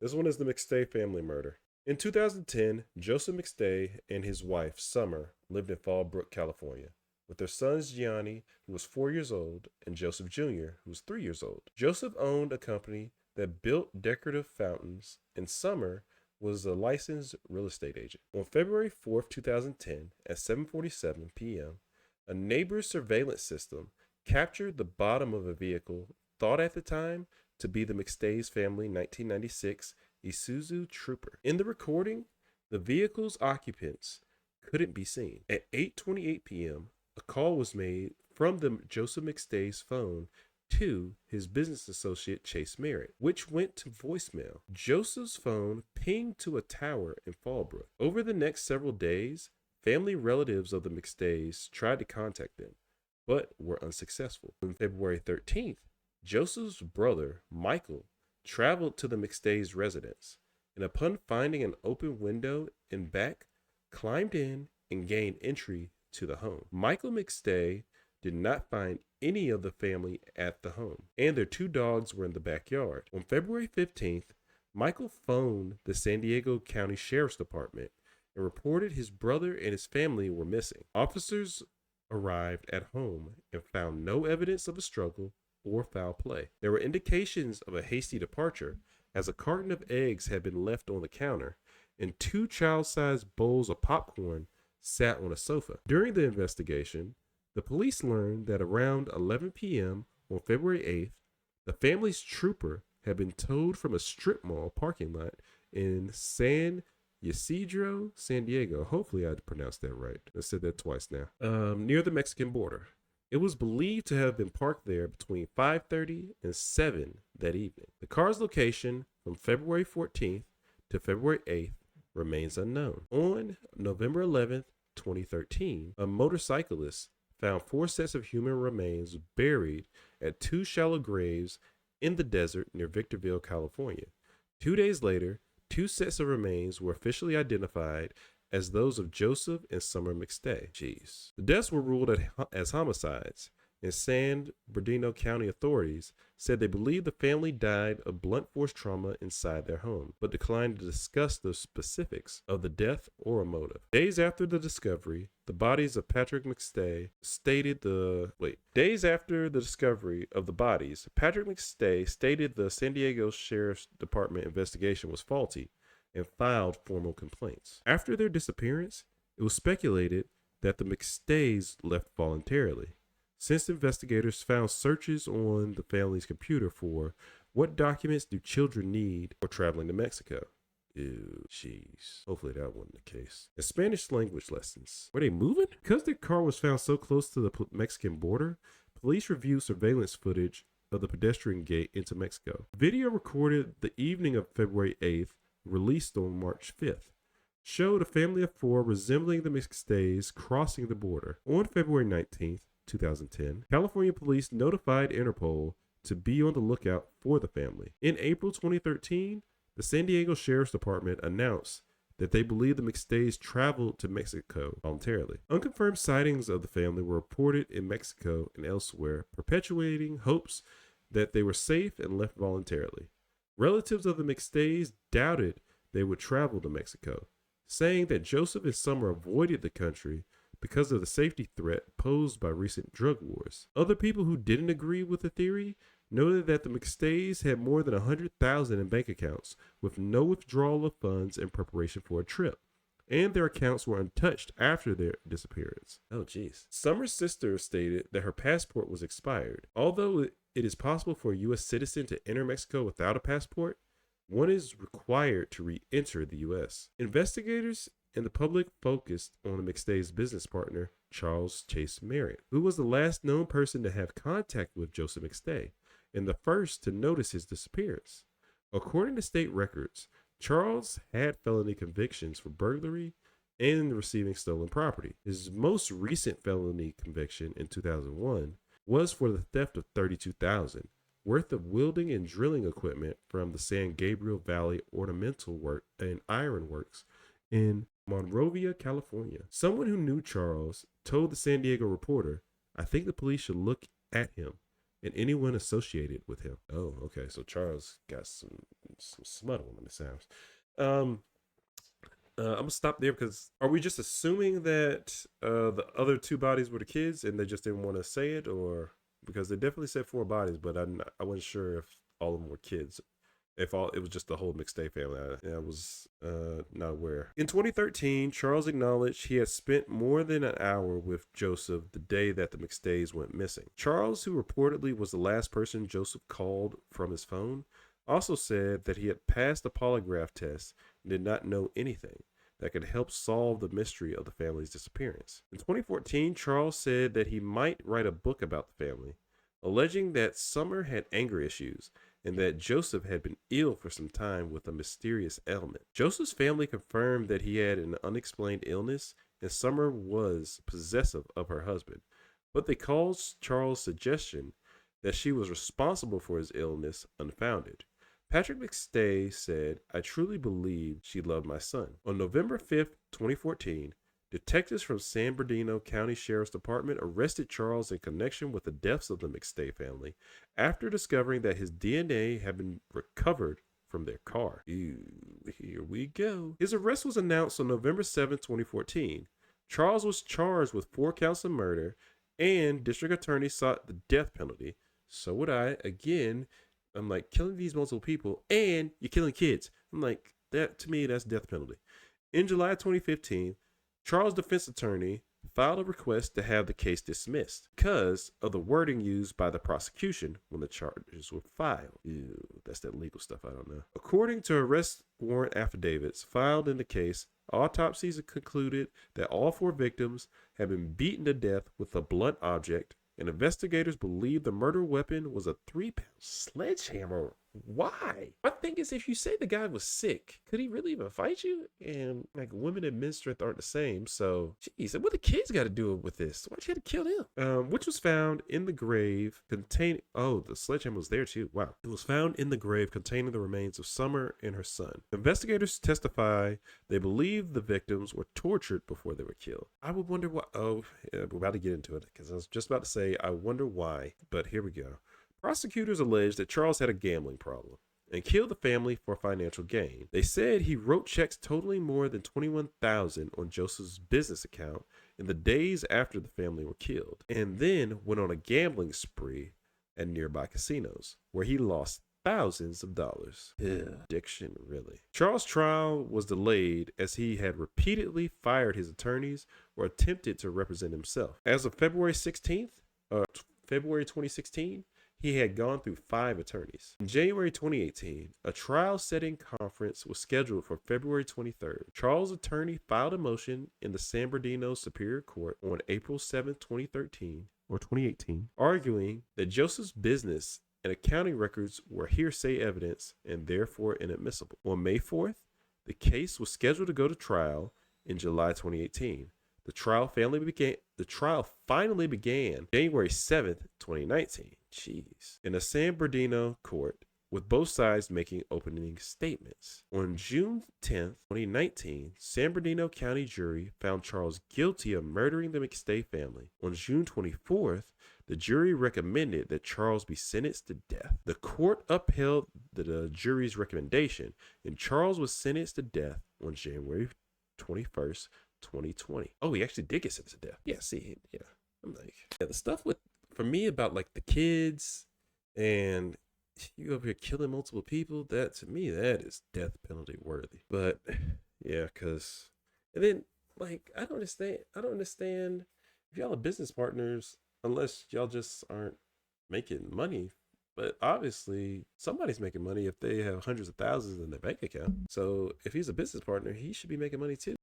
This one is the McStay family murder. In 2010, Joseph McStay and his wife, Summer, lived in Fallbrook, California, with their sons Gianni, who was 4 years old, and Joseph Jr., who was 3 years old. Joseph owned a company that built decorative fountains, and Summer was a licensed real estate agent. On February 4th, 2010, at 7:47 p.m., a neighbor's surveillance system captured the bottom of a vehicle thought at the time to be the McStay's family 1996 Isuzu Trooper. In the recording, the vehicle's occupants couldn't be seen. At 8:28 p.m., a call was made from the Joseph McStay's phone to his business associate Chase Merritt, which went to voicemail. Joseph's phone pinged to a tower in Fallbrook. Over the next several days, family relatives of the McStays tried to contact them, but were unsuccessful. On February 13th, Joseph's brother, Michael, traveled to the McStays' residence, and upon finding an open window in back, climbed in and gained entry to the home. Michael McStay did not find any of the family at the home, and their two dogs were in the backyard. On February 15th, Michael phoned the San Diego County Sheriff's Department and reported his brother and his family were missing. Officers arrived at home and found no evidence of a struggle or foul play. There were indications of a hasty departure, as a carton of eggs had been left on the counter and two child-sized bowls of popcorn sat on a sofa. During the investigation, the police learned that around 11 p.m. on February 8th, the family's trooper had been towed from a strip mall parking lot in San Ysidro, San Diego. Hopefully I pronounced that right. I said that twice now. Near the Mexican border. It was believed to have been parked there between 5:30 and 7 that evening. The car's location from February 14th to February 8th remains unknown. On November 11th, 2013, a motorcyclist found 4 sets of human remains buried at 2 shallow graves in the desert near Victorville, California. 2 days later, 2 sets of remains were officially identified as those of Joseph and Summer McStay. Jeez. The deaths were ruled as homicides, and San Bernardino County authorities said they believed the family died of blunt force trauma inside their home, but declined to discuss the specifics of the death or a motive. Days after the discovery, the bodies of Patrick McStay stated the San Diego Sheriff's Department investigation was faulty and filed formal complaints. After their disappearance, it was speculated that the McStays left voluntarily, since investigators found searches on the family's computer for what documents do children need for traveling to Mexico. Ew, jeez. Hopefully that wasn't the case. And Spanish language lessons. Were they moving? Because their car was found so close to the Mexican border, police reviewed surveillance footage of the pedestrian gate into Mexico. Video recorded the evening of February 8th, released on March 5th, showed a family of 4 resembling the McStays crossing the border. On February 19th, 2010, California police notified Interpol to be on the lookout for the family. In April 2013, the San Diego Sheriff's Department announced that they believe the McStays traveled to Mexico voluntarily. Unconfirmed sightings of the family were reported in Mexico and elsewhere, perpetuating hopes that they were safe and left voluntarily. Relatives of the McStays doubted they would travel to Mexico, saying that Joseph and Summer avoided the country because of the safety threat posed by recent drug wars. Other people who didn't agree with the theory noted that the McStays had more than $100,000 in bank accounts with no withdrawal of funds in preparation for a trip, and their accounts were untouched after their disappearance. Oh, geez. Summer's sister stated that her passport was expired. Although it is possible for a U.S. citizen to enter Mexico without a passport, one is required to re-enter the U.S. Investigators and the public focused on the McStay's business partner, Charles Chase Merritt, who was the last known person to have contact with Joseph McStay and the first to notice his disappearance. According to state records, Charles had felony convictions for burglary and receiving stolen property. His most recent felony conviction in 2001 was for the theft of $32,000 worth of welding and drilling equipment from the San Gabriel Valley Ornamental Work and Iron Works in Monrovia, California. Someone who knew Charles told the San Diego Reporter, "I think the police should look at him. and anyone associated with him. Oh, okay. So Charles got some smut on him, it sounds. Um, I'm gonna stop there because are we just assuming that the other two bodies were the kids and they just didn't want to say it, or because they definitely said four bodies, but I wasn't sure if all of them were kids. If all it was just the whole McStay family, I was not aware. In 2013, Charles acknowledged he had spent more than an hour with Joseph the day that the McStays went missing. Charles, who reportedly was the last person Joseph called from his phone, also said that he had passed a polygraph test and did not know anything that could help solve the mystery of the family's disappearance. In 2014, Charles said that he might write a book about the family, alleging that Summer had anger issues and that Joseph had been ill for some time with a mysterious ailment. Joseph's family confirmed that he had an unexplained illness and Summer was possessive of her husband, but they called Charles' suggestion that she was responsible for his illness unfounded. Patrick McStay said, "I truly believe she loved my son." On November 5th, 2014, detectives from San Bernardino County Sheriff's Department arrested Charles in connection with the deaths of the McStay family after discovering that his DNA had been recovered from their car. Ew, here we go. His arrest was announced on November 7th, 2014. Charles was charged with 4 counts of murder, and district attorney sought the death penalty. So would I. Again, I'm like, killing these multiple people, and you're killing kids. I'm like, that to me, that's death penalty. In July 2015, Charles' defense attorney filed a request to have the case dismissed because of the wording used by the prosecution when the charges were filed. Ew, that's that legal stuff I don't know. According to arrest warrant affidavits filed in the case, autopsies concluded that all 4 victims had been beaten to death with a blunt object, and investigators believe the murder weapon was a 3-pound sledgehammer. Why? My thing is, if you say the guy was sick, could he really even fight you? And like, women and men's strength aren't the same. So, geez, what the kids got to do with this? Why'd you have to kill him? Which was found in the grave containing. Oh, the sledgehammer was there too. Wow. It was found in the grave containing the remains of Summer and her son. Investigators testify they believe the victims were tortured before they were killed. I would wonder why. Oh, yeah, we're about to get into it because I was just about to say I wonder why, but here we go. Prosecutors alleged that Charles had a gambling problem and killed the family for financial gain. They said he wrote checks totaling more than $21,000 on Joseph's business account in the days after the family were killed, and then went on a gambling spree at nearby casinos where he lost thousands of dollars. Addiction, really. Charles' trial was delayed as he had repeatedly fired his attorneys or attempted to represent himself. As of February 2016, he had gone through 5 attorneys. In January 2018, a trial-setting conference was scheduled for February 23rd. Charles' attorney filed a motion in the San Bernardino Superior Court on April 7, 2018, arguing that Joseph's business and accounting records were hearsay evidence and therefore inadmissible. On May 4th, the case was scheduled to go to trial in July 2018. The trial finally began January 7th, 2019. Jeez. In a San Bernardino court, with both sides making opening statements. On June 10th, 2019, San Bernardino County jury found Charles guilty of murdering the McStay family. On June 24th, the jury recommended that Charles be sentenced to death. The court upheld the jury's recommendation, and Charles was sentenced to death on January 21st, 2020. Oh, he actually did get sentenced to death. Yeah, see, yeah. I'm like, yeah, the stuff for me about like the kids and you over here killing multiple people, that to me, that is death penalty worthy. But yeah, and then like, I don't understand if y'all are business partners, unless y'all just aren't making money. But obviously, somebody's making money if they have hundreds of thousands in their bank account. So if he's a business partner, he should be making money too.